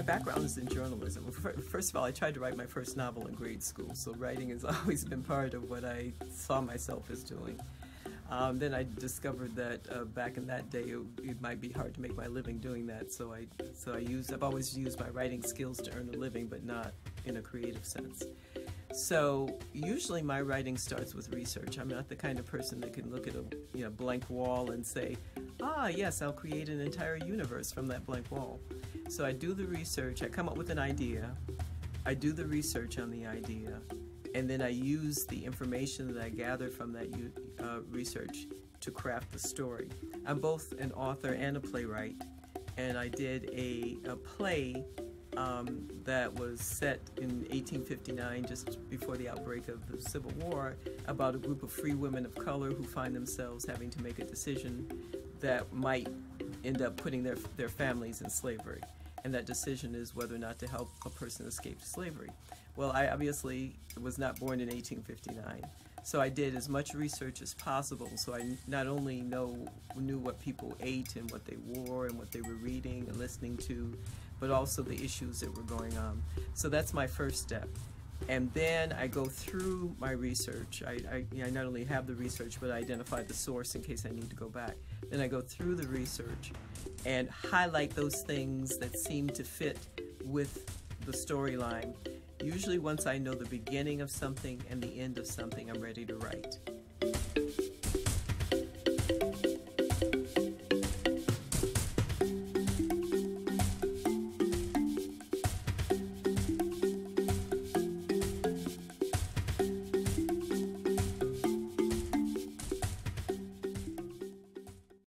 background is in journalism. First of all, I tried to write my first novel in grade school, so writing has always been part of what I saw myself as doing. Then I discovered that back in that day, it might be hard to make my living doing that. So I've always used my writing skills to earn a living, but not in a creative sense. So usually my writing starts with research. I'm not the kind of person that can look at a blank wall and say, ah, yes, I'll create an entire universe from that blank wall. So I do the research, I come up with an idea, I do the research on the idea, and then I use the information that I gathered from that research to craft the story. I'm both an author and a playwright, and I did a play that was set in 1859, just before the outbreak of the Civil War, about a group of free women of color who find themselves having to make a decision that might end up putting their families in slavery. And that decision is whether or not to help a person escape slavery. Well, I obviously was not born in 1859, so I did as much research as possible, so I not only knew what people ate and what they wore and what they were reading and listening to, but also the issues that were going on. So that's my first step. And then I go through my research. I not only have the research, but I identify the source in case I need to go back. Then I go through the research and highlight those things that seem to fit with the storyline. Usually once I know the beginning of something and the end of something, I'm ready to write.